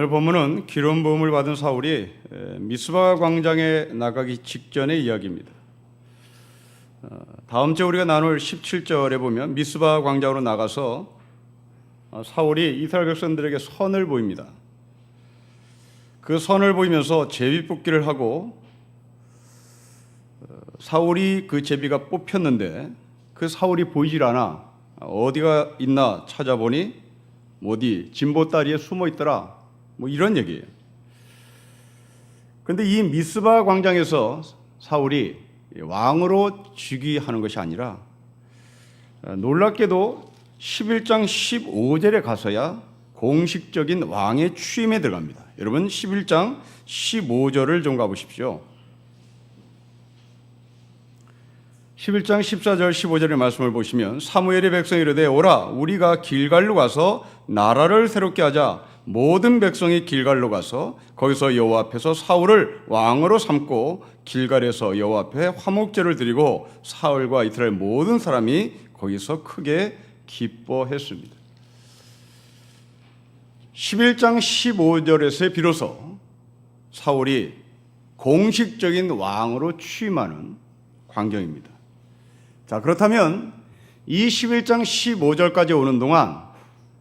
오늘 본문은 기름 부음을 받은 사울이 미스바 광장에 나가기 직전의 이야기입니다. 다음 주에 우리가 나눌 17절에 보면 미스바 광장으로 나가서 사울이 이스라엘 백성들에게 선을 보입니다. 그 선을 보이면서 제비뽑기를 하고 사울이 그 제비가 뽑혔는데 그 사울이 보이질 않아. 어디가 있나 찾아보니 어디 진보다리에 숨어 있더라. 뭐 이런 얘기예요. 그런데 이 미스바 광장에서 사울이 왕으로 즉위하는 것이 아니라 놀랍게도 11장 15절에 가서야 공식적인 왕의 취임에 들어갑니다. 여러분 11장 15절을 좀 가보십시오. 11장 14절 15절의 말씀을 보시면 사무엘의 백성이 이르되 오라 우리가 길갈로 가서 나라를 새롭게 하자. 모든 백성이 길갈로 가서 거기서 여호와 앞에서 사울을 왕으로 삼고 길갈에서 여호와 앞에 화목제를 드리고 사울과 이스라엘 모든 사람이 거기서 크게 기뻐했습니다. 11장 15절에서 비로소 사울이 공식적인 왕으로 취임하는 광경입니다. 자, 그렇다면 이 11장 15절까지 오는 동안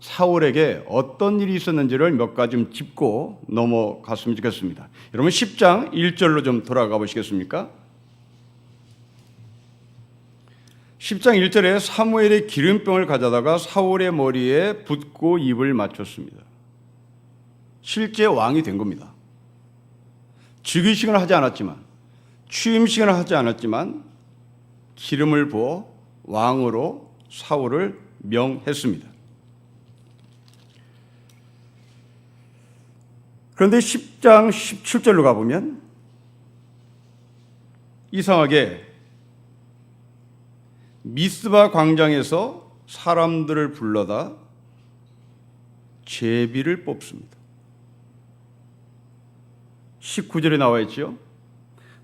사울에게 어떤 일이 있었는지를 몇 가지 좀 짚고 넘어갔으면 좋겠습니다. 여러분 10장 1절로 좀 돌아가 보시겠습니까? 10장 1절에 사무엘이 기름병을 가져다가 사울의 머리에 붓고 입을 맞췄습니다. 실제 왕이 된 겁니다. 즉위식을 하지 않았지만 취임식을 하지 않았지만 기름을 부어 왕으로 사울을 명했습니다. 그런데 10장 17절로 가보면 이상하게 미스바 광장에서 사람들을 불러다 제비를 뽑습니다. 19절에 나와 있죠.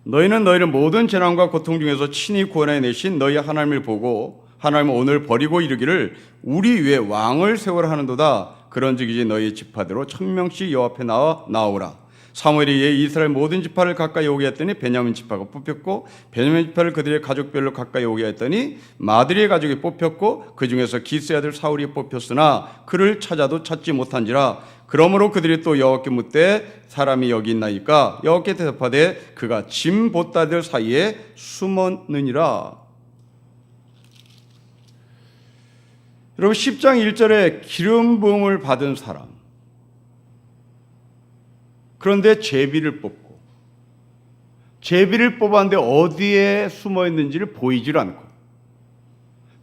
너희는 너희를 모든 재난과 고통 중에서 친히 구원해 내신 너희 하나님을 보고 하나님은 오늘 버리고 이르기를 우리 위에 왕을 세우라 하는도다. 그런즉 이제 너희 지파대로 1000명씩 여호와 앞에 나오라. 사무엘이 이에 이스라엘 모든 지파를 가까이 오게 했더니 베냐민 지파가 뽑혔고 베냐민 지파를 그들의 가족별로 가까이 오게 했더니 마드리의 가족이 뽑혔고 그 중에서 기스의 아들 사울이 뽑혔으나 그를 찾아도 찾지 못한지라. 그러므로 그들이 또 여호와께 묻되 사람이 여기 있나이까 여호와께 대답하되 그가 짐 보따들 사이에 숨었느니라. 여러분 10장 1절에 기름 부음을 받은 사람, 그런데 제비를 뽑고 제비를 뽑았는데 어디에 숨어 있는지를 보이질 않고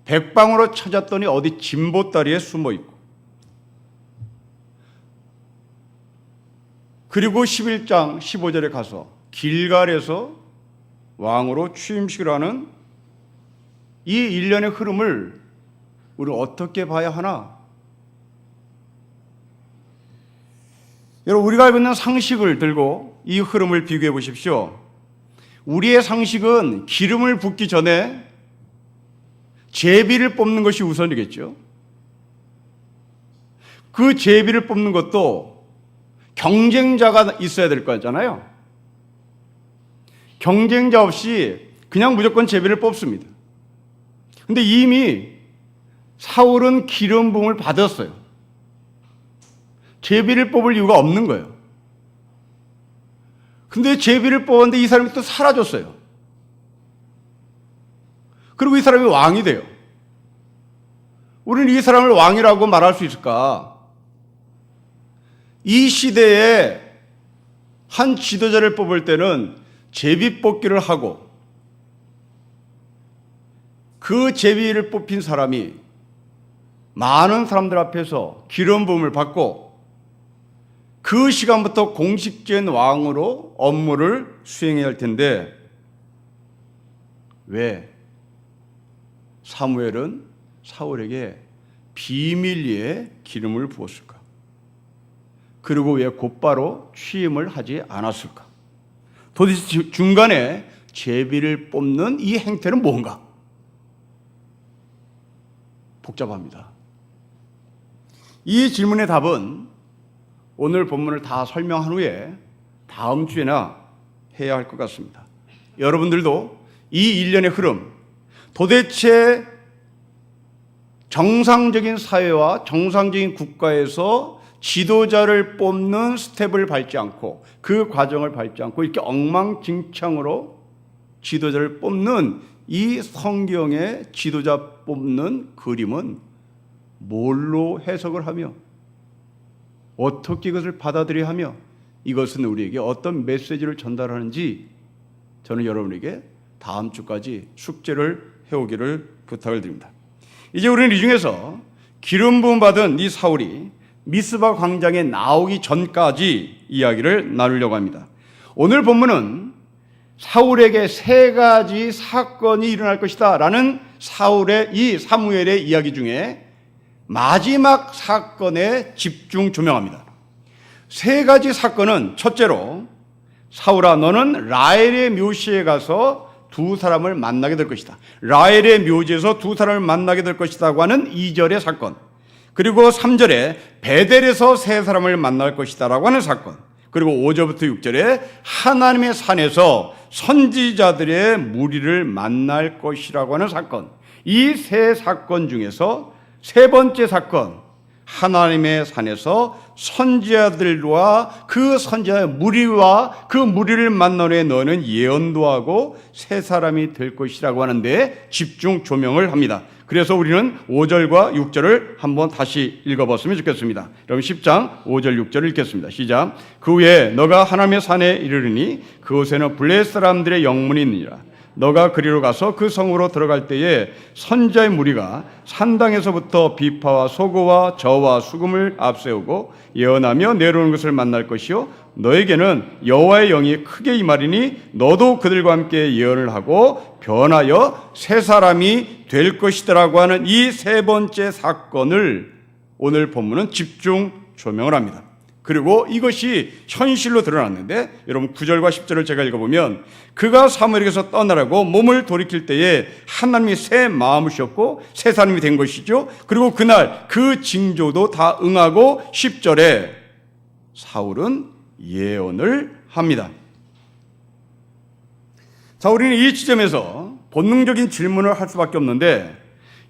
백방으로 찾았더니 어디 진보다리에 숨어 있고 그리고 11장 15절에 가서 길갈에서 왕으로 취임식을 하는 이 일련의 흐름을 우리는 어떻게 봐야 하나? 여러분 우리가 알고 있는 상식을 들고 이 흐름을 비교해 보십시오. 우리의 상식은 기름을 붓기 전에 제비를 뽑는 것이 우선이겠죠. 그 제비를 뽑는 것도 경쟁자가 있어야 될 거잖아요. 경쟁자 없이 그냥 무조건 제비를 뽑습니다. 근데 이미 사울은 기름 부음을 받았어요. 제비를 뽑을 이유가 없는 거예요. 근데 제비를 뽑았는데 이 사람이 또 사라졌어요. 그리고 이 사람이 왕이 돼요. 우리는 이 사람을 왕이라고 말할 수 있을까? 이 시대에 한 지도자를 뽑을 때는 제비 뽑기를 하고 그 제비를 뽑힌 사람이 많은 사람들 앞에서 기름 부음을 받고 그 시간부터 공식적인 왕으로 업무를 수행해야 할 텐데 왜 사무엘은 사울에게 비밀리에 기름을 부었을까? 그리고 왜 곧바로 취임을 하지 않았을까? 도대체 중간에 제비를 뽑는 이 행태는 뭔가? 복잡합니다. 이 질문의 답은 오늘 본문을 다 설명한 후에 다음 주에나 해야 할 것 같습니다. 여러분들도 이 일련의 흐름, 도대체 정상적인 사회와 정상적인 국가에서 지도자를 뽑는 스텝을 밟지 않고 그 과정을 밟지 않고 이렇게 엉망진창으로 지도자를 뽑는 이 성경의 지도자 뽑는 그림은 뭘로 해석을 하며 어떻게 이것을 받아들여야 하며 이것은 우리에게 어떤 메시지를 전달하는지 저는 여러분에게 다음 주까지 숙제를 해오기를 부탁을 드립니다. 이제 우리는 이 중에서 기름 부음 받은 이 사울이 미스바 광장에 나오기 전까지 이야기를 나누려고 합니다. 오늘 본문은 사울에게 세 가지 사건이 일어날 것이다 라는 이 사무엘의 이야기 중에 마지막 사건에 집중 조명합니다. 세 가지 사건은 첫째로 사울아 너는 라헬의 묘시에 가서 두 사람을 만나게 될 것이다. 라헬의 묘지에서 두 사람을 만나게 될 것이라고 하는 2절의 사건. 그리고 3절에 베델에서 세 사람을 만날 것이다 라고 하는 사건. 그리고 5절부터 6절에 하나님의 산에서 선지자들의 무리를 만날 것이라고 하는 사건. 이 세 사건 중에서 세 번째 사건, 하나님의 산에서 선지자들과 그 선지자의 무리와 그 무리를 만난 후에 너는 예언도 하고 세 사람이 될 것이라고 하는데 집중 조명을 합니다. 그래서 우리는 5절과 6절을 한번 다시 읽어봤으면 좋겠습니다. 여러분 10장 5절 6절을 읽겠습니다. 시작. 그 후에 너가 하나님의 산에 이르르니 그곳에는 블레셋 사람들의 영문이 있느니라. 너가 그리로 가서 그 성으로 들어갈 때에 선지자의 무리가 산당에서부터 비파와 소고와 저와 수금을 앞세우고 예언하며 내려오는 것을 만날 것이요 너에게는 여호와의 영이 크게 임하리니 너도 그들과 함께 예언을 하고 변하여 새 사람이 될 것이더라고 하는 이 세 번째 사건을 오늘 본문은 집중 조명을 합니다. 그리고 이것이 현실로 드러났는데 여러분 9절과 10절을 제가 읽어보면 그가 사무엘에게서 떠나라고 몸을 돌이킬 때에 하나님이 새 마음을 주셨고 새 사람이 된 것이죠. 그리고 그날 그 징조도 다 응하고 10절에 사울은 예언을 합니다. 자, 우리는 이 지점에서 본능적인 질문을 할 수밖에 없는데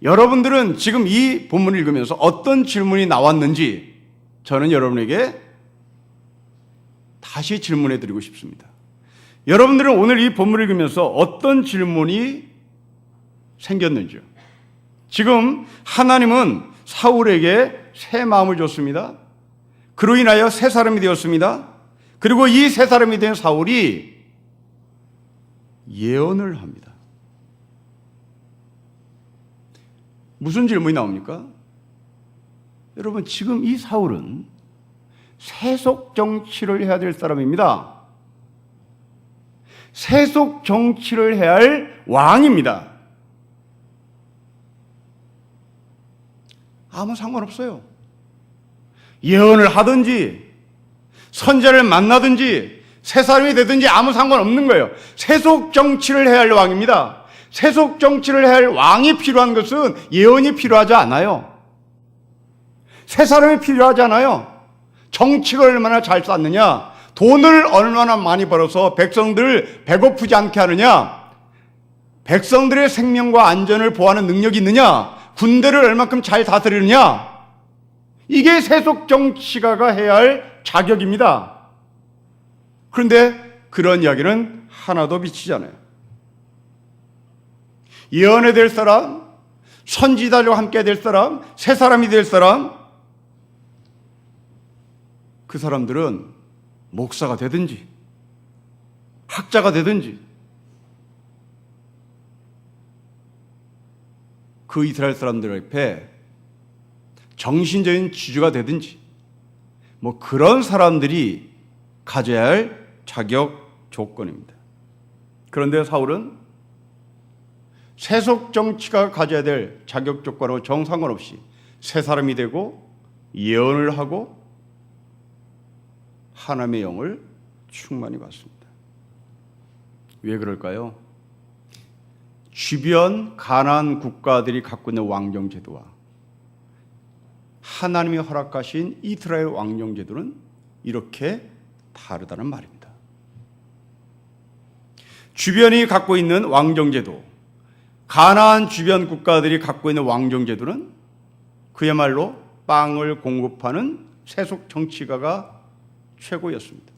여러분들은 지금 이 본문을 읽으면서 어떤 질문이 나왔는지 저는 여러분에게 다시 질문해 드리고 싶습니다. 여러분들은 오늘 이 본문을 읽으면서 어떤 질문이 생겼는지요? 지금 하나님은 사울에게 새 마음을 줬습니다. 그로 인하여 새 사람이 되었습니다. 그리고 이 새 사람이 된 사울이 예언을 합니다. 무슨 질문이 나옵니까? 여러분 지금 이 사울은 세속 정치를 해야 될 사람입니다. 세속 정치를 해야 할 왕입니다. 아무 상관없어요. 예언을 하든지 선지자를 만나든지 새 사람이 되든지 아무 상관없는 거예요. 세속 정치를 해야 할 왕입니다. 세속 정치를 해야 할 왕이 필요한 것은 예언이 필요하지 않아요. 새 사람이 필요하지 않아요. 정치를 얼마나 잘 쌓느냐, 돈을 얼마나 많이 벌어서 백성들을 배고프지 않게 하느냐, 백성들의 생명과 안전을 보호하는 능력이 있느냐, 군대를 얼마큼 잘 다스리느냐, 이게 세속 정치가가 해야 할 자격입니다. 그런데 그런 이야기는 하나도 비치지 않아요. 예언에 될 사람, 선지자들과 함께 될 사람, 새 사람이 될 사람, 그 사람들은 목사가 되든지 학자가 되든지 그 이스라엘 사람들 옆에 정신적인 지주가 되든지 뭐 그런 사람들이 가져야 할 자격 조건입니다. 그런데 사울은 세속 정치가 가져야 될 자격 조건하고 정상관없이 새 사람이 되고 예언을 하고 하나님의 영을 충만히 받습니다. 왜 그럴까요? 주변 가나안 국가들이 갖고 있는 왕정제도와 하나님이 허락하신 이스라엘 왕정제도는 이렇게 다르다는 말입니다. 주변이 갖고 있는 왕정제도, 가나안 주변 국가들이 갖고 있는 왕정제도는 그야말로 빵을 공급하는 세속 정치가가 최고였습니다.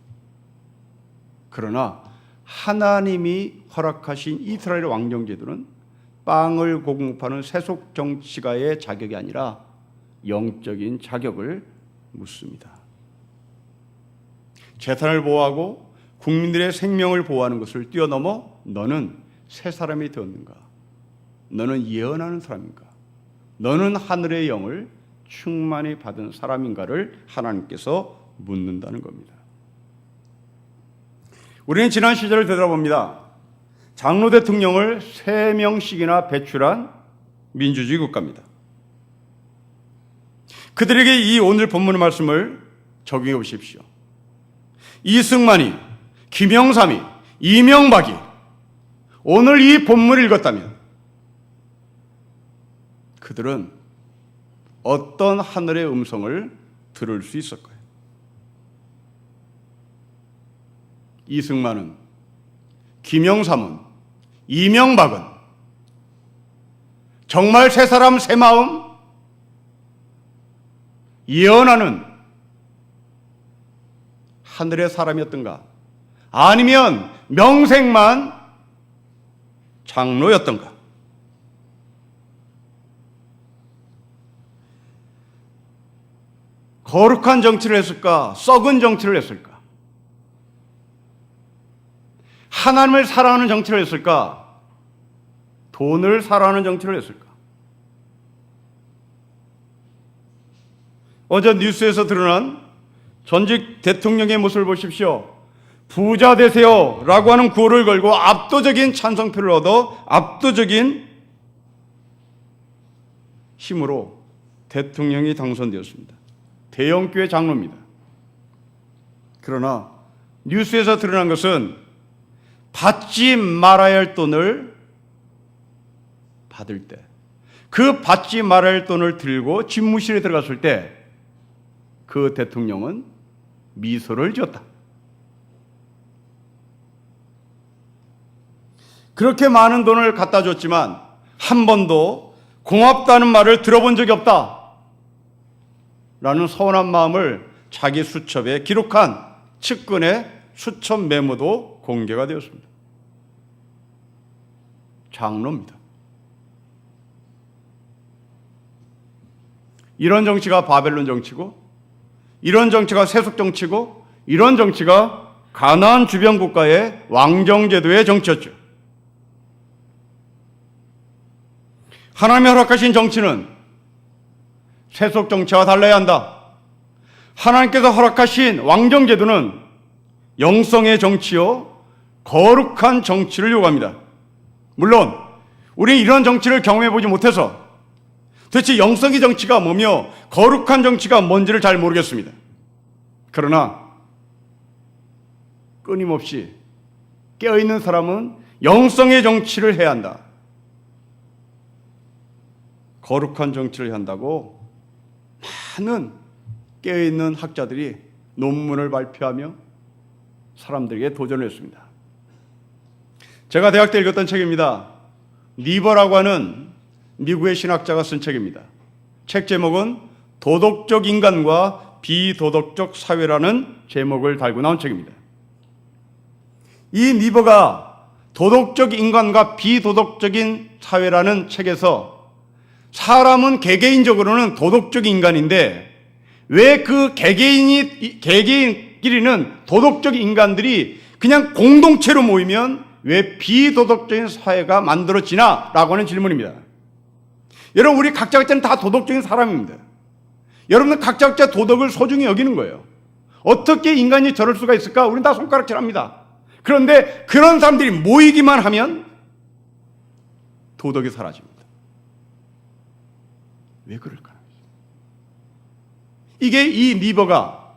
그러나 하나님이 허락하신 이스라엘 왕정제도는 빵을 공급하는 세속 정치가의 자격이 아니라 영적인 자격을 묻습니다. 재산을 보호하고 국민들의 생명을 보호하는 것을 뛰어넘어 너는 새 사람이 되었는가? 너는 예언하는 사람인가? 너는 하늘의 영을 충만히 받은 사람인가를 하나님께서 묻는다는 겁니다. 우리는 지난 시절을 되돌아봅니다. 장로 대통령을 3명씩이나 배출한 민주주의 국가입니다. 그들에게 이 오늘 본문의 말씀을 적용해 보십시오. 이승만이, 김영삼이, 이명박이 오늘 이 본문을 읽었다면 그들은 어떤 하늘의 음성을 들을 수 있을까요? 이승만은, 김영삼은, 이명박은 정말 새 사람 새 마음 예언하는 하늘의 사람이었던가? 아니면 명색만 장로였던가? 거룩한 정치를 했을까? 썩은 정치를 했을까? 하나님을 사랑하는 정치를 했을까? 돈을 사랑하는 정치를 했을까? 어제 뉴스에서 드러난 전직 대통령의 모습을 보십시오. 부자 되세요 라고 하는 구호를 걸고 압도적인 찬성표를 얻어 압도적인 힘으로 대통령이 당선되었습니다. 대형교회 장로입니다. 그러나 뉴스에서 드러난 것은 받지 말아야 할 돈을 받을 때, 그 받지 말아야 할 돈을 들고 집무실에 들어갔을 때 그 대통령은 미소를 지었다. 그렇게 많은 돈을 갖다 줬지만 한 번도 고맙다는 말을 들어본 적이 없다 라는 서운한 마음을 자기 수첩에 기록한 측근의 수첩 메모도 공개가 되었습니다. 장로입니다. 이런 정치가 바벨론 정치고, 이런 정치가 세속 정치고, 이런 정치가 가나안 주변 국가의 왕정제도의 정치였죠. 하나님이 허락하신 정치는 세속 정치와 달라야 한다. 하나님께서 허락하신 왕정제도는 영성의 정치요, 거룩한 정치를 요구합니다. 물론 우리는 이런 정치를 경험해보지 못해서 도대체 영성의 정치가 뭐며 거룩한 정치가 뭔지를 잘 모르겠습니다. 그러나 끊임없이 깨어있는 사람은 영성의 정치를 해야 한다. 거룩한 정치를 해야 한다고 많은 깨어있는 학자들이 논문을 발표하며 사람들에게 도전을 했습니다. 제가 대학 때 읽었던 책입니다. 니버라고 하는 미국의 신학자가 쓴 책입니다. 책 제목은 도덕적 인간과 비도덕적 사회라는 제목을 달고 나온 책입니다. 이 니버가 도덕적 인간과 비도덕적인 사회라는 책에서 사람은 개개인적으로는 도덕적 인간인데 왜 그 개개인끼리는 도덕적 인간들이 그냥 공동체로 모이면 왜 비도덕적인 사회가 만들어지나? 라고 하는 질문입니다. 여러분, 우리 각자 각자는 다 도덕적인 사람입니다. 여러분은 각자 각자 도덕을 소중히 여기는 거예요. 어떻게 인간이 저럴 수가 있을까? 우리는 다 손가락질합니다. 그런데 그런 사람들이 모이기만 하면 도덕이 사라집니다. 왜 그럴까요? 이게 이 니버가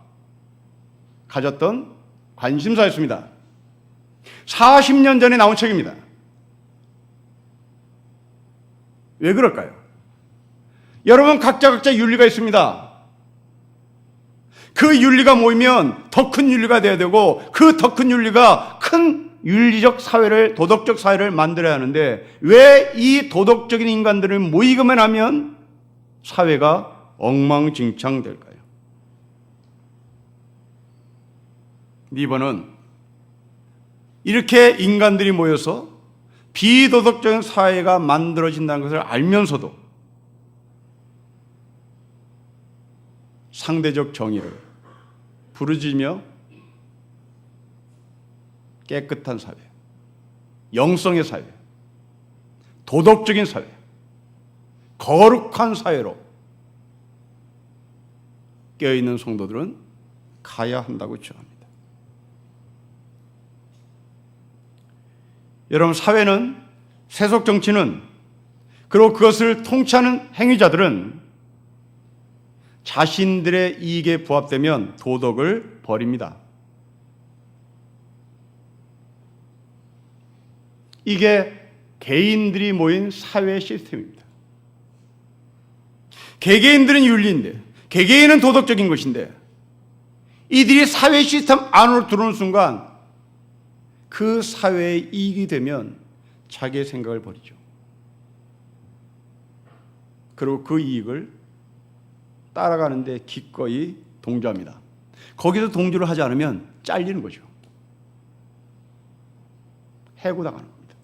가졌던 관심사였습니다. 40년 전에 나온 책입니다. 왜 그럴까요? 여러분, 각자 윤리가 있습니다. 그 윤리가 모이면 더 큰 윤리가 돼야 되고, 그 더 큰 윤리가 큰 윤리적 사회를, 도덕적 사회를 만들어야 하는데, 왜 이 도덕적인 인간들을 모이기만 하면 사회가 엉망진창 될까요? 이번은 이렇게 인간들이 모여서 비도덕적인 사회가 만들어진다는 것을 알면서도 상대적 정의를 부르짖으며 깨끗한 사회, 영성의 사회, 도덕적인 사회, 거룩한 사회로 깨어있는 성도들은 가야 한다고 주장합니다. 여러분, 사회는, 세속 정치는, 그리고 그것을 통치하는 행위자들은 자신들의 이익에 부합되면 도덕을 버립니다. 이게 개인들이 모인 사회 시스템입니다. 개개인들은 윤리인데, 개개인은 도덕적인 것인데, 이들이 사회 시스템 안으로 들어오는 순간 그 사회의 이익이 되면 자기의 생각을 버리죠. 그리고 그 이익을 따라가는데 기꺼이 동조합니다. 거기서 동조를 하지 않으면 잘리는 거죠. 해고당하는 겁니다.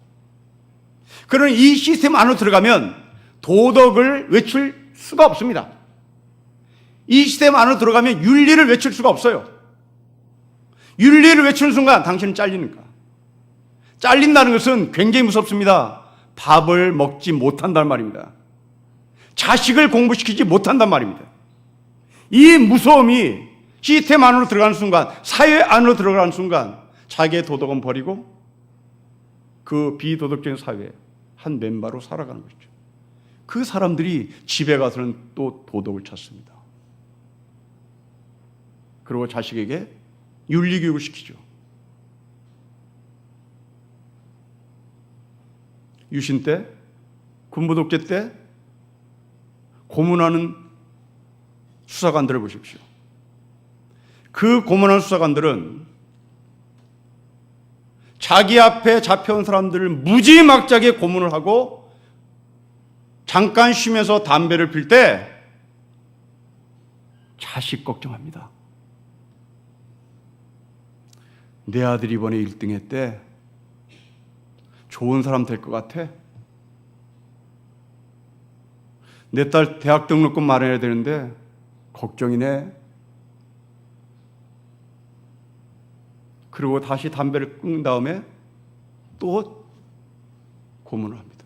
그러나 이 시스템 안으로 들어가면 도덕을 외칠 수가 없습니다. 이 시스템 안으로 들어가면 윤리를 외칠 수가 없어요. 윤리를 외치는 순간 당신은 잘리니까. 잘린다는 것은 굉장히 무섭습니다. 밥을 먹지 못한단 말입니다. 자식을 공부시키지 못한단 말입니다. 이 무서움이 시스템 안으로 들어가는 순간, 사회 안으로 들어가는 순간 자기의 도덕은 버리고 그 비도덕적인 사회에 한 멤버로 살아가는 것이죠. 그 사람들이 집에 가서는 또 도덕을 찾습니다. 그리고 자식에게 윤리교육을 시키죠. 유신 때, 군부독재 때 고문하는 수사관들을 보십시오. 그 고문하는 수사관들은 자기 앞에 잡혀온 사람들을 무지막지하게 고문을 하고 잠깐 쉬면서 담배를 필 때 자식 걱정합니다. 내 아들이 이번에 1등 했대. 좋은 사람 될 것 같아. 내 딸 대학 등록금 마련해야 되는데 걱정이네. 그리고 다시 담배를 끊은 다음에 또 고문을 합니다.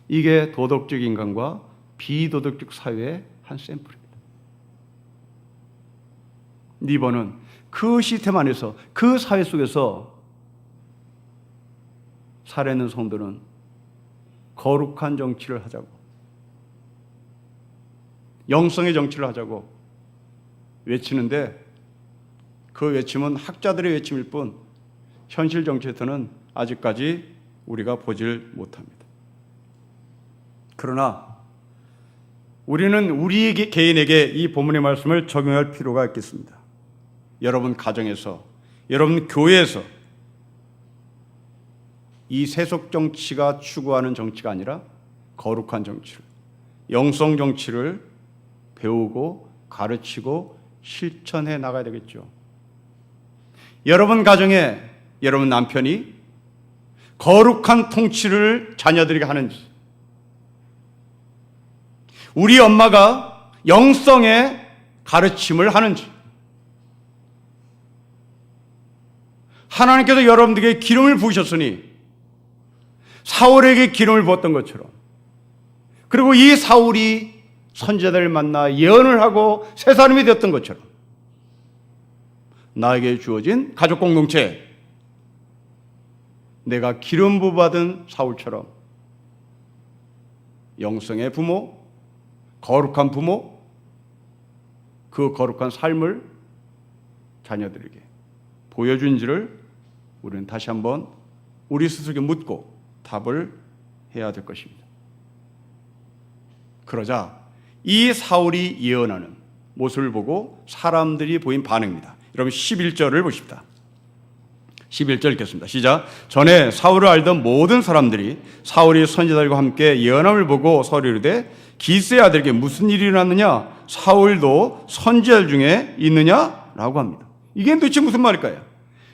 이게 도덕적 인간과 비도덕적 사회의 한 샘플입니다. 이번은 그 시스템 안에서, 그 사회 속에서 살아있는 성도는 거룩한 정치를 하자고, 영성의 정치를 하자고 외치는데, 그 외침은 학자들의 외침일 뿐 현실 정치에서는 아직까지 우리가 보질 못합니다. 그러나 우리는 우리 개인에게 이 본문의 말씀을 적용할 필요가 있겠습니다. 여러분 가정에서, 여러분 교회에서 이 세속 정치가 추구하는 정치가 아니라 거룩한 정치를, 영성 정치를 배우고 가르치고 실천해 나가야 되겠죠. 여러분 가정에 여러분 남편이 거룩한 통치를 자녀들에게 하는지, 우리 엄마가 영성의 가르침을 하는지, 하나님께서 여러분들에게 기름을 부으셨으니 사울에게 기름을 부었던 것처럼, 그리고 이 사울이 선지자들을 만나 예언을 하고 새 사람이 되었던 것처럼 나에게 주어진 가족 공동체, 내가 기름 부어 받은 사울처럼 영성의 부모, 거룩한 부모, 그 거룩한 삶을 자녀들에게 보여준지를 우리는 다시 한번 우리 스스로에게 묻고 답을 해야 될 것입니다. 그러자 이 사울이 예언하는 모습을 보고 사람들이 보인 반응입니다. 여러분 11절을 보십시다. 11절 읽겠습니다. 시작. 전에 사울을 알던 모든 사람들이 사울이 선지자들과 함께 예언함을 보고 서로 이르되 기스의 아들에게 무슨 일이 일어났느냐? 사울도 선지자 중에 있느냐? 라고 합니다. 이게 도대체 무슨 말일까요?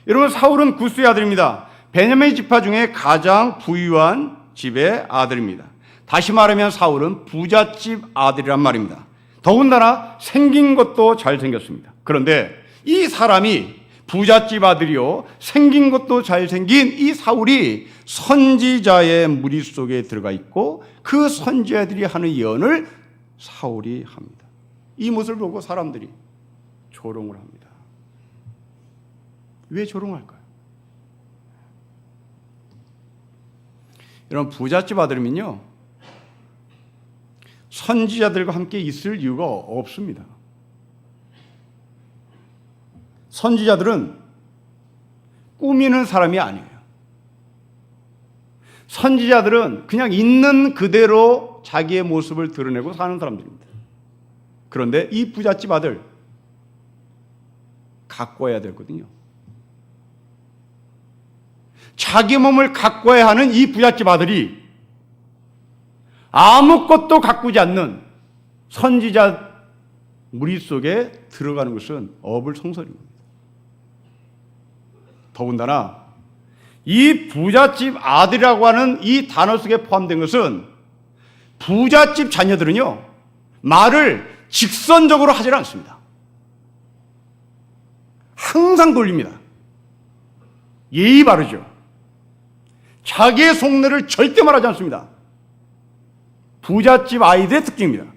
여러분 사울은 구스의 아들입니다. 베냐민 지파 중에 가장 부유한 집의 아들입니다. 다시 말하면 사울은 부잣집 아들이란 말입니다. 더군다나 생긴 것도 잘생겼습니다. 그런데 이 사람이 부잣집 아들이요 생긴 것도 잘생긴 이 사울이 선지자의 무리 속에 들어가 있고 그 선지자들이 하는 예언을 사울이 합니다. 이 모습을 보고 사람들이 조롱을 합니다. 왜 조롱할까요? 여러분 부잣집 아들이면요 선지자들과 함께 있을 이유가 없습니다. 선지자들은 꾸미는 사람이 아니에요. 선지자들은 그냥 있는 그대로 자기의 모습을 드러내고 사는 사람들입니다. 그런데 이 부잣집 아들 가꿔야 되거든요. 자기 몸을 가꿔야 하는 이 부잣집 아들이 아무것도 가꾸지 않는 선지자 무리 속에 들어가는 것은 어불성설입니다. 더군다나 이 부잣집 아들이라고 하는 이 단어 속에 포함된 것은 부잣집 자녀들은요 말을 직선적으로 하질 않습니다. 항상 돌립니다. 예의 바르죠. 자기의 속내를 절대 말하지 않습니다. 부잣집 아이들의 특징입니다.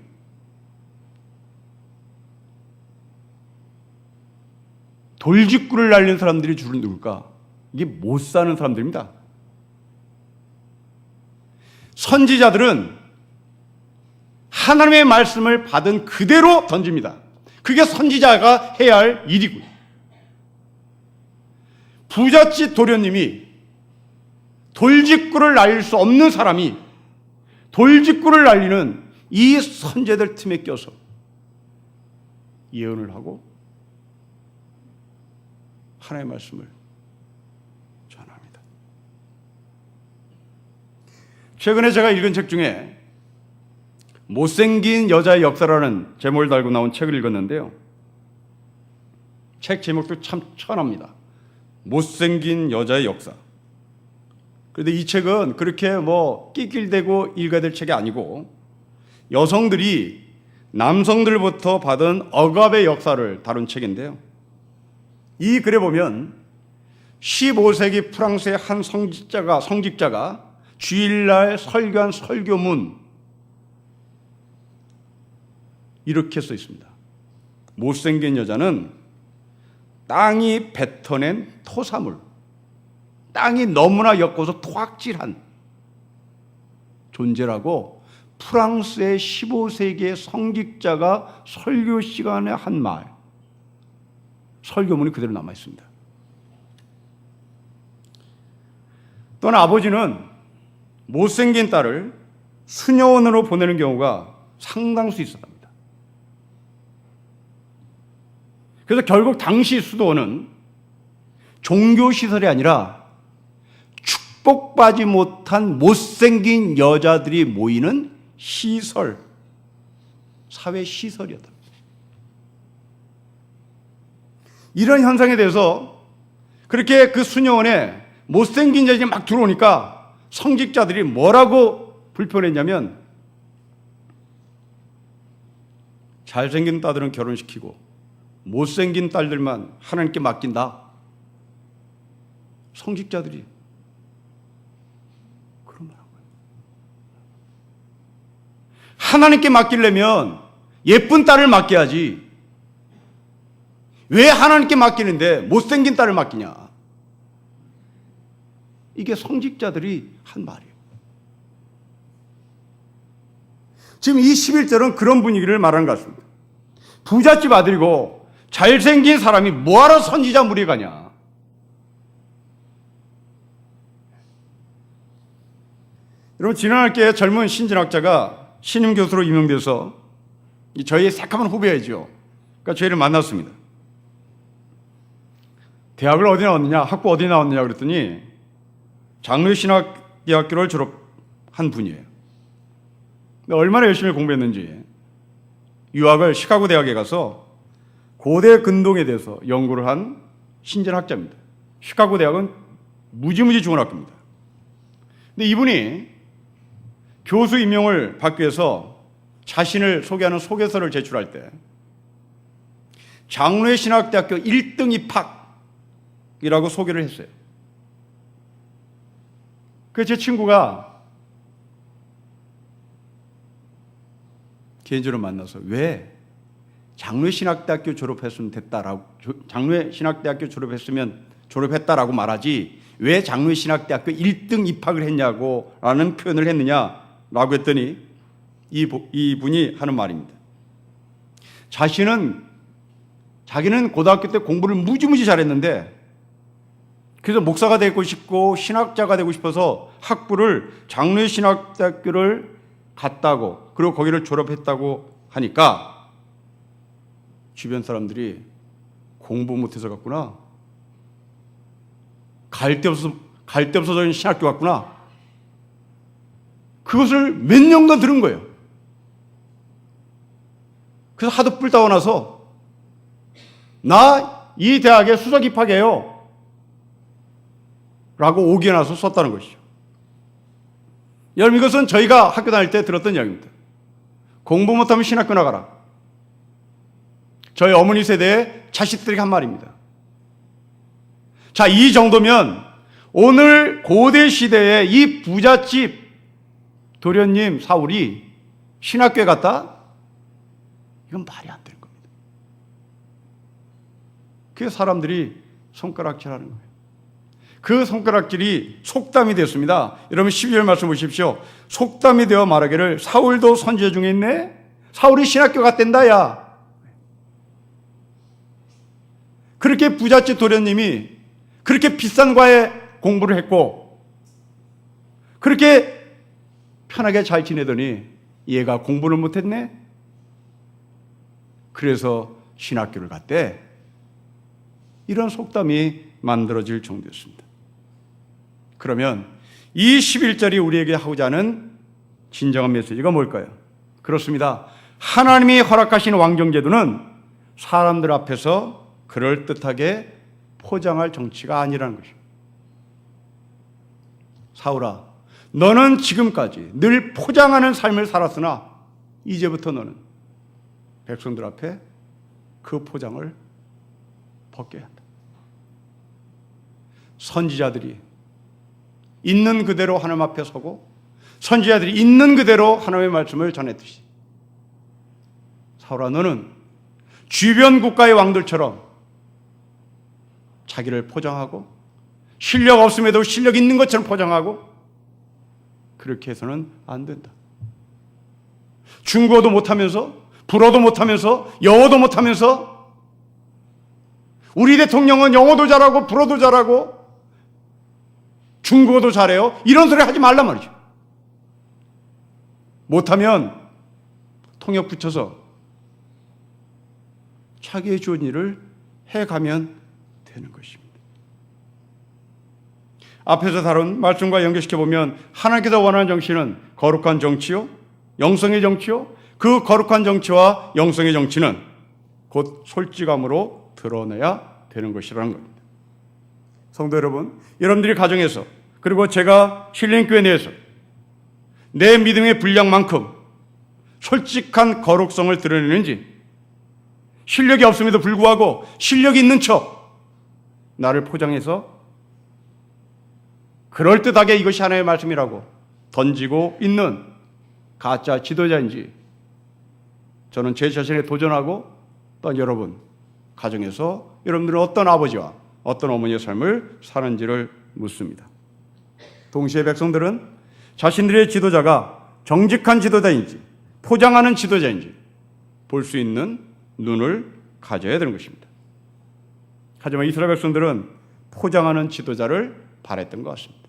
돌직구를 날리는 사람들이 주로 누굴까? 이게 못 사는 사람들입니다. 선지자들은 하나님의 말씀을 받은 그대로 던집니다. 그게 선지자가 해야 할 일이고요. 부잣집 도련님이 돌직구를 날릴 수 없는 사람이 돌직구를 날리는 이 선지자들 틈에 껴서 예언을 하고 하나님의 말씀을 전합니다. 최근에 제가 읽은 책 중에 못생긴 여자의 역사라는 제목을 달고 나온 책을 읽었는데요. 책 제목도 참 천합니다. 못생긴 여자의 역사. 그런데 이 책은 그렇게 낄낄대고 읽어야 될 책이 아니고 여성들이 남성들부터 받은 억압의 역사를 다룬 책인데요. 이 글에 보면 15세기 프랑스의 한 성직자가 주일날 설교한 설교문 이렇게 써 있습니다. 못생긴 여자는 땅이 뱉어낸 토사물, 땅이 너무나 엮어서 토악질한 존재라고 프랑스의 15세기의 성직자가 설교 시간에 한 말, 설교문이 그대로 남아 있습니다. 또한 아버지는 못생긴 딸을 수녀원으로 보내는 경우가 상당수 있었답니다. 그래서 결국 당시 수도원은 종교시설이 아니라 축복받지 못한 못생긴 여자들이 모이는 시설, 사회시설이었다. 이런 현상에 대해서 그렇게 그 수녀원에 못생긴 여자들이 막 들어오니까 성직자들이 뭐라고 불편했냐면 잘생긴 딸들은 결혼시키고 못생긴 딸들만 하나님께 맡긴다. 성직자들이 그런 말 한 거예요. 하나님께 맡기려면 예쁜 딸을 맡겨야지. 왜 하나님께 맡기는데 못생긴 딸을 맡기냐? 이게 성직자들이 한 말이에요. 지금 이 11절은 그런 분위기를 말하는 것 같습니다. 부잣집 아들이고 잘생긴 사람이 뭐하러 선지자 무리에 가냐? 여러분 지난학기에 젊은 신진학자가 신임 교수로 임명돼서 저희의 새까만 후배이죠. 저희를 만났습니다. 대학을 어디 나왔느냐, 학부 어디 나왔느냐 그랬더니 장로신학대학교를 졸업한 분이에요. 얼마나 열심히 공부했는지 유학을 시카고 대학에 가서 고대 근동에 대해서 연구를 한 신전학자입니다. 시카고 대학은 무지무지 좋은 학교입니다. 근데 이분이 교수 임명을 받기 위해서 자신을 소개하는 소개서를 제출할 때 장로의 신학대학교 1등 입학이라고 소개를 했어요. 그래서 제 친구가 개인적으로 만나서 왜 장로의 신학대학교 졸업했으면 됐다라고, 장로의 신학대학교 졸업했다라고 말하지 왜 장로의 신학대학교 1등 입학을 했냐고 라는 표현을 했느냐라고 했더니 이분이 하는 말입니다. 자기는 고등학교 때 공부를 무지무지 잘했는데 그래서 목사가 되고 싶고 신학자가 되고 싶어서 학부를 장로의 신학대학교를 갔다고, 그리고 거기를 졸업했다고 하니까 주변 사람들이 공부 못해서 갔구나, 갈 데 없어서 신학교 갔구나, 그것을 몇 년간 들은 거예요. 그래서 하도 뿔따고 나서 나 이 대학에 수석 입학해요 라고 오기나서 썼다는 것이죠. 여러분, 이것은 저희가 학교 다닐 때 들었던 이야기입니다. 공부 못하면 신학교 나가라. 저희 어머니 세대의 자식들에게 한 말입니다. 자, 이 정도면 오늘 고대 시대의 이 부잣집 도련님 사울이 신학교에 갔다? 이건 말이 안 되는 겁니다. 그래서 사람들이 손가락질하는 거예요. 그 손가락질이 속담이 됐습니다. 여러분 12절 말씀 보십시오. 속담이 되어 말하기를 사울도 선지자 중에 있네? 사울이 신학교 갔댄다 야. 그렇게 부잣집 도련님이 그렇게 비싼 과에 공부를 했고 그렇게 편하게 잘 지내더니 얘가 공부를 못했네? 그래서 신학교를 갔대. 이런 속담이 만들어질 정도였습니다. 그러면 이 11절이 우리에게 하고자 하는 진정한 메시지가 뭘까요? 그렇습니다. 하나님이 허락하신 왕정제도는 사람들 앞에서 그럴듯하게 포장할 정치가 아니라는 것입니다. 사울아, 너는 지금까지 늘 포장하는 삶을 살았으나 이제부터 너는 백성들 앞에 그 포장을 벗겨야 한다. 선지자들이 있는 그대로 하나님 앞에 서고 선지자들이 있는 그대로 하나님의 말씀을 전했듯이 사울아, 너는 주변 국가의 왕들처럼 자기를 포장하고 실력 없음에도 실력 있는 것처럼 포장하고 그렇게 해서는 안 된다. 중국어도 못하면서 불어도 못하면서 영어도 못하면서 우리 대통령은 영어도 잘하고 불어도 잘하고 중국어도 잘해요. 이런 소리 하지 말란 말이죠. 못하면 통역 붙여서 자기의 좋은 일을 해가면 되는 것입니다. 앞에서 다룬 말씀과 연결시켜보면 하나님께서 원하는 정치는 거룩한 정치요, 영성의 정치요, 그 거룩한 정치와 영성의 정치는 곧 솔직함으로 드러내야 되는 것이라는 겁니다. 성도 여러분, 여러분들이 가정에서 그리고 제가 신령교회 내에서 내 믿음의 분량만큼 솔직한 거룩성을 드러내는지, 실력이 없음에도 불구하고 실력이 있는 척 나를 포장해서 그럴듯하게 이것이 하나님의 말씀이라고 던지고 있는 가짜 지도자인지 저는 제 자신에 도전하고 또 여러분 가정에서 여러분들은 어떤 아버지와 어떤 어머니의 삶을 사는지를 묻습니다. 동시에 백성들은 자신들의 지도자가 정직한 지도자인지 포장하는 지도자인지 볼 수 있는 눈을 가져야 되는 것입니다. 하지만 이스라엘 백성들은 포장하는 지도자를 바랬던 것 같습니다.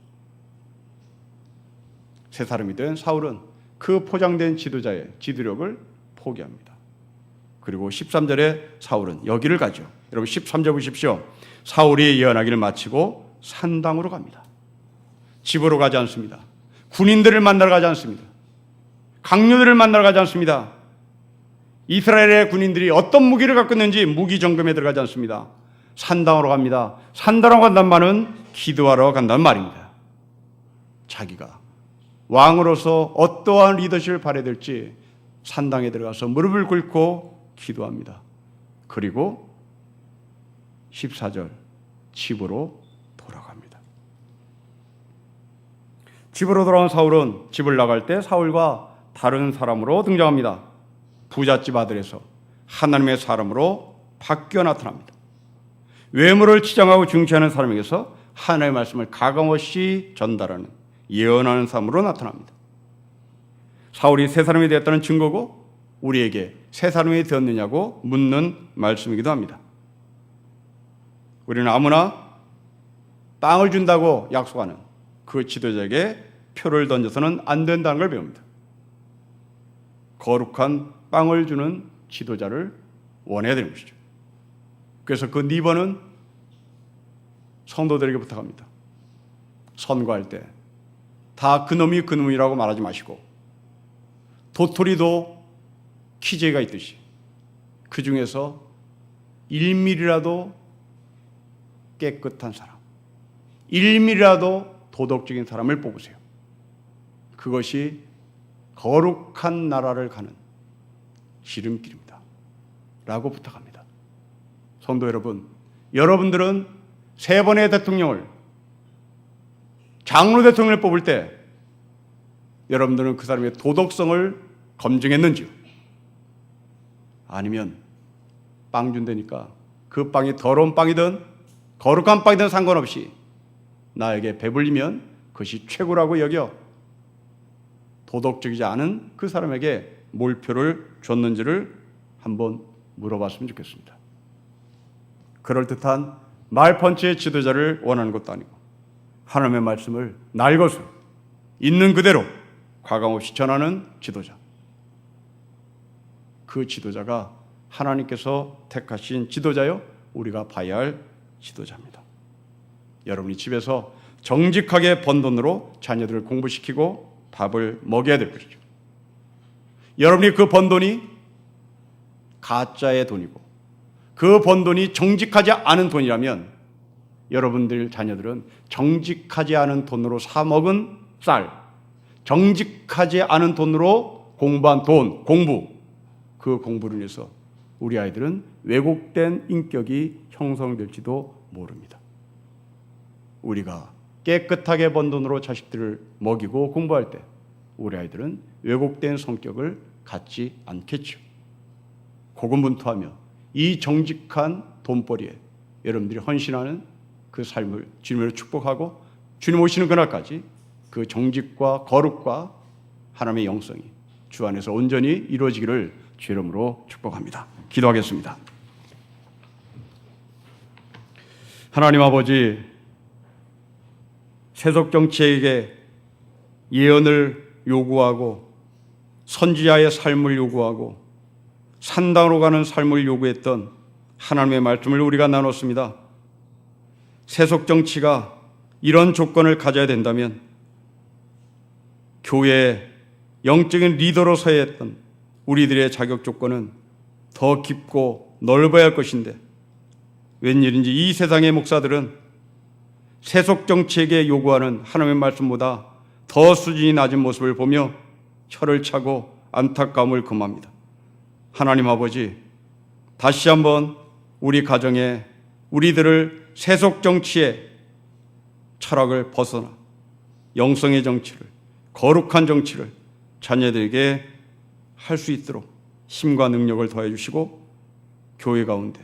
새 사람이 된 사울은 그 포장된 지도자의 지도력을 포기합니다. 그리고 13절에 사울은 여기를 가죠. 여러분 13절 보십시오. 사울이 예언하기를 마치고 산당으로 갑니다. 집으로 가지 않습니다. 군인들을 만나러 가지 않습니다. 강요들을 만나러 가지 않습니다. 이스라엘의 군인들이 어떤 무기를 갖고 있는지 무기 점검에 들어가지 않습니다. 산당으로 갑니다. 산당으로 간다는 말은 기도하러 간다는 말입니다. 자기가 왕으로서 어떠한 리더십을 발휘해야 될지 산당에 들어가서 무릎을 꿇고 기도합니다. 그리고 14절 집으로 돌아갑니다. 집으로 돌아온 사울은 집을 나갈 때 사울과 다른 사람으로 등장합니다. 부잣집 아들에서 하나님의 사람으로 바뀌어 나타납니다. 외모를 치장하고 중시하는 사람에게서 하나님의 말씀을 가감없이 전달하는 예언하는 사람으로 나타납니다. 사울이 새 사람이 되었다는 증거고 우리에게 새 사람이 되었느냐고 묻는 말씀이기도 합니다. 우리는 아무나 빵을 준다고 약속하는 그 지도자에게 표를 던져서는 안 된다는 걸 배웁니다. 거룩한 빵을 주는 지도자를 원해야 되는 것이죠. 그래서 그 니버는 성도들에게 부탁합니다. 선거할 때 다 그놈이 그놈이라고 말하지 마시고 도토리도 키재가 있듯이 그 중에서 1mm라도 깨끗한 사람, 1mm라도 도덕적인 사람을 뽑으세요. 그것이 거룩한 나라를 가는 지름길입니다. 라고 부탁합니다. 성도 여러분, 여러분들은 세 번의 대통령을, 장로 대통령을 뽑을 때 여러분들은 그 사람의 도덕성을 검증했는지요? 아니면 빵 준다니까 그 빵이 더러운 빵이든 거룩한 빵이든 상관없이 나에게 배불리면 그것이 최고라고 여겨 도덕적이지 않은 그 사람에게 몰표를 줬는지를 한번 물어봤으면 좋겠습니다. 그럴듯한 말펀치의 지도자를 원하는 것도 아니고 하나님의 말씀을 날것으로 있는 그대로 과감없이 전하는 지도자. 그 지도자가 하나님께서 택하신 지도자요, 우리가 봐야 할 지도자입니다. 여러분이 집에서 정직하게 번 돈으로 자녀들을 공부시키고 밥을 먹여야 될 것이죠. 여러분이 그 번 돈이 가짜의 돈이고 그 번 돈이 정직하지 않은 돈이라면 여러분들 자녀들은 정직하지 않은 돈으로 사 먹은 쌀, 정직하지 않은 돈으로 공부한 돈, 공부, 그 공부를 위해서 우리 아이들은 왜곡된 인격이 형성될지도 모릅니다. 우리가 깨끗하게 번 돈으로 자식들을 먹이고 공부할 때 우리 아이들은 왜곡된 성격을 갖지 않겠죠. 고군분투하며 이 정직한 돈벌이에 여러분들이 헌신하는 그 삶을 주님으로 축복하고 주님 오시는 그날까지 그 정직과 거룩과 하나님의 영성이 주 안에서 온전히 이루어지기를 주 이름으로 축복합니다. 기도하겠습니다. 하나님 아버지, 세속 정치에게 예언을 요구하고 선지자의 삶을 요구하고 산당으로 가는 삶을 요구했던 하나님의 말씀을 우리가 나눴습니다. 세속 정치가 이런 조건을 가져야 된다면 교회의 영적인 리더로 서야 했던 우리들의 자격 조건은 더 깊고 넓어야 할 것인데 웬일인지 이 세상의 목사들은 세속 정치에게 요구하는 하나님의 말씀보다 더 수준이 낮은 모습을 보며 혀를 차고 안타까움을 금합니다. 하나님 아버지, 다시 한번 우리 가정에 우리들을 세속 정치의 철학을 벗어나 영성의 정치를, 거룩한 정치를 자녀들에게 할 수 있도록 힘과 능력을 더해 주시고 교회 가운데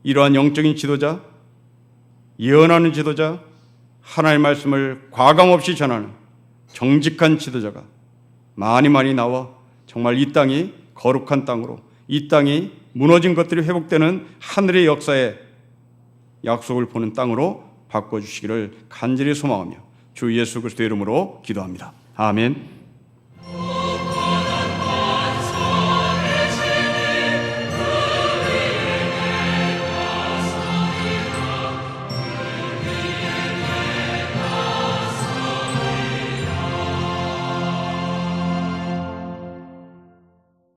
이러한 영적인 지도자, 예언하는 지도자, 하나님의 말씀을 과감없이 전하는 정직한 지도자가 많이 나와 정말 이 땅이 거룩한 땅으로, 이 땅이 무너진 것들이 회복되는 하늘의 역사에 약속을 보는 땅으로 바꿔주시기를 간절히 소망하며 주 예수 그리스도의 이름으로 기도합니다. 아멘.